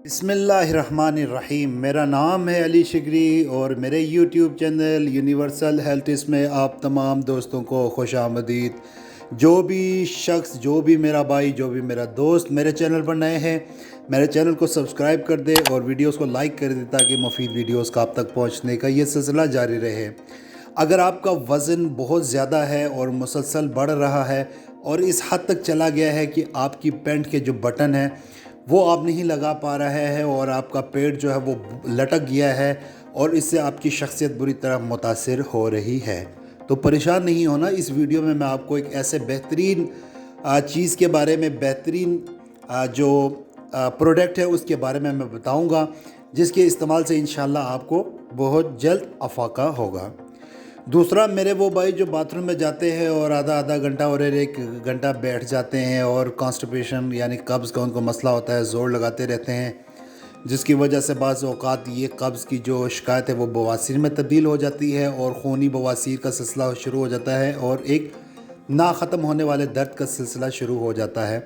بسم اللہ الرحمن الرحیم۔ میرا نام ہے علی شگری اور میرے یوٹیوب چینل یونیورسل ہیلتھس میں آپ تمام دوستوں کو خوش آمدید۔ جو بھی شخص، جو بھی میرا بھائی، جو بھی میرا دوست میرے چینل پر نئے ہیں، میرے چینل کو سبسکرائب کر دے اور ویڈیوز کو لائک کر دے تاکہ مفید ویڈیوز کا آپ تک پہنچنے کا یہ سلسلہ جاری رہے۔ اگر آپ کا وزن بہت زیادہ ہے اور مسلسل بڑھ رہا ہے اور اس حد تک چلا گیا ہے کہ آپ کی پینٹ کے جو بٹن ہیں وہ آپ نہیں لگا پا رہے ہیں اور آپ کا پیٹ جو ہے وہ لٹک گیا ہے اور اس سے آپ کی شخصیت بری طرح متاثر ہو رہی ہے، تو پریشان نہیں ہونا۔ اس ویڈیو میں میں آپ کو ایک ایسے بہترین چیز کے بارے میں، بہترین جو پروڈکٹ ہے اس کے بارے میں بتاؤں گا، جس کے استعمال سے انشاءاللہ آپ کو بہت جلد افاقہ ہوگا۔ دوسرا، میرے وہ بھائی جو باتھ روم میں جاتے ہیں اور آدھا گھنٹہ اور ایک گھنٹہ بیٹھ جاتے ہیں اور کانسٹیپیشن یعنی قبض کا ان کو مسئلہ ہوتا ہے، زور لگاتے رہتے ہیں، جس کی وجہ سے بعض اوقات یہ قبض کی جو شکایت ہے وہ بواسیر میں تبدیل ہو جاتی ہے اور خونی بواسیر کا سلسلہ شروع ہو جاتا ہے اور ایک نا ختم ہونے والے درد کا سلسلہ شروع ہو جاتا ہے۔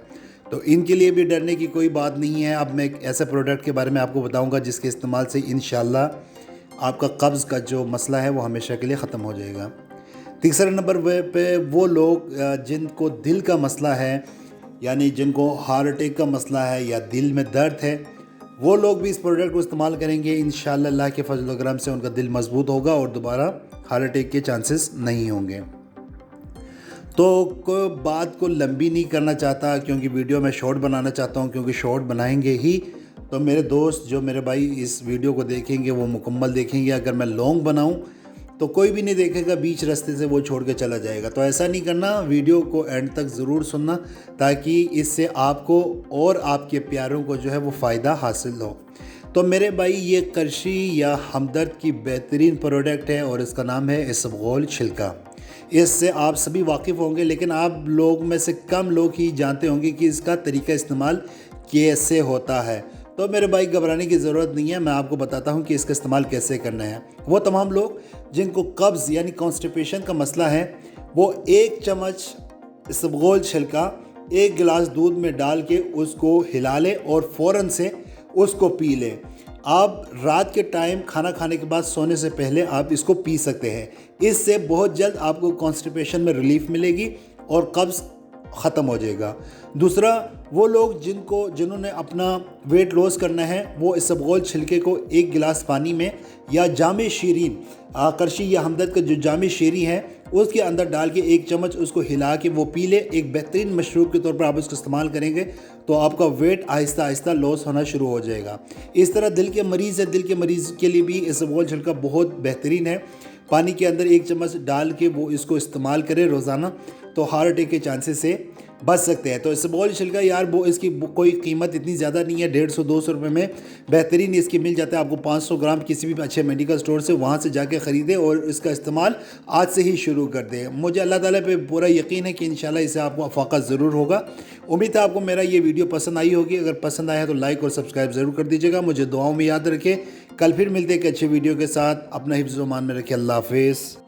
تو ان کے لیے بھی ڈرنے کی کوئی بات نہیں ہے۔ اب میں ایک ایسے پروڈکٹ کے بارے میں آپ کو بتاؤں گا جس کے استعمال سے انشاءاللہ آپ کا قبض کا جو مسئلہ ہے وہ ہمیشہ کے لیے ختم ہو جائے گا۔ تیسرے نمبر پہ وہ لوگ جن کو دل کا مسئلہ ہے، یعنی جن کو ہارٹ اٹیک کا مسئلہ ہے یا دل میں درد ہے، وہ لوگ بھی اس پروڈکٹ کو استعمال کریں گے، انشاءاللہ اللہ کے فضل و کرم سے ان کا دل مضبوط ہوگا اور دوبارہ ہارٹ اٹیک کے چانسز نہیں ہوں گے۔ تو بات کو لمبی نہیں کرنا چاہتا کیونکہ ویڈیو میں شارٹ بنانا چاہتا ہوں، کیونکہ شارٹ بنائیں گے ہی تو میرے دوست جو میرے بھائی اس ویڈیو کو دیکھیں گے وہ مکمل دیکھیں گے۔ اگر میں لانگ بناؤں تو کوئی بھی نہیں دیکھے گا، بیچ راستے سے وہ چھوڑ کے چلا جائے گا۔ تو ایسا نہیں کرنا، ویڈیو کو اینڈ تک ضرور سننا تاکہ اس سے آپ کو اور آپ کے پیاروں کو جو ہے وہ فائدہ حاصل ہو۔ تو میرے بھائی یہ کرشی یا ہمدرد کی بہترین پروڈکٹ ہے اور اس کا نام ہے اسبغول چھلکا۔ اس سے آپ سبھی واقف ہوں گے لیکن آپ لوگ میں سے کم لوگ ہی جانتے ہوں گے کہ اس کا طریقہ استعمال کیسے ہوتا ہے۔ تو میرے بھائی گھبرانے کی ضرورت نہیں ہے، میں آپ کو بتاتا ہوں کہ اس کا استعمال کیسے کرنا ہے۔ وہ تمام لوگ جن کو قبض یعنی کانسٹیپیشن کا مسئلہ ہے، وہ 1 چمچ اسبغول چھلکا 1 گلاس دودھ میں ڈال کے اس کو ہلا لیں اور فوراً سے اس کو پی لیں۔ آپ رات کے ٹائم کھانا کھانے کے بعد سونے سے پہلے آپ اس کو پی سکتے ہیں۔ اس سے بہت جلد آپ کو کانسٹیپیشن میں ریلیف ملے گی اور قبض ختم ہو جائے گا۔ دوسرا، وہ لوگ جنہوں نے اپنا ویٹ لاس کرنا ہے، وہ اسبغول چھلکے کو 1 گلاس پانی میں یا جامع شیرین، کرشی یا ہمدرد کا جو جامع شیرین ہے اس کے اندر ڈال کے 1 چمچ اس کو ہلا کے وہ پی لے۔ ایک بہترین مشروب کے طور پر آپ اس کو استعمال کریں گے تو آپ کا ویٹ آہستہ آہستہ لاس ہونا شروع ہو جائے گا۔ اس طرح دل کے مریض ہے، دل کے مریض کے لیے بھی اسبغول چھلکا بہت بہترین ہے۔ پانی کے اندر 1 چمچ ڈال کے وہ اس کو استعمال کرے روزانہ تو ہارٹ اٹیک کے چانسز سے بچ سکتے ہیں۔ تو اسبغول چھلکا یار وہ اس کی کوئی قیمت اتنی زیادہ نہیں ہے، 150-200 روپے میں بہترین اس کی مل جاتا ہے آپ کو 500 گرام کسی بھی اچھے میڈیکل سٹور سے، وہاں سے جا کے خریدیں اور اس کا استعمال آج سے ہی شروع کر دیں۔ مجھے اللہ تعالیٰ پہ پورا یقین ہے کہ انشاءاللہ اس سے آپ کو افاقہ ضرور ہوگا۔ امید ہے آپ کو میرا یہ ویڈیو پسند آئی ہوگی۔ اگر پسند آیا تو لائک اور سبسکرائب ضرور کر دیجیے گا۔ مجھے دعاؤں میں یاد رکھیں۔ کل پھر ملتے ہیں ایک اچھے ویڈیو کے ساتھ۔ اپنا حفظ و امان میں رکھیں۔ اللہ حافظ۔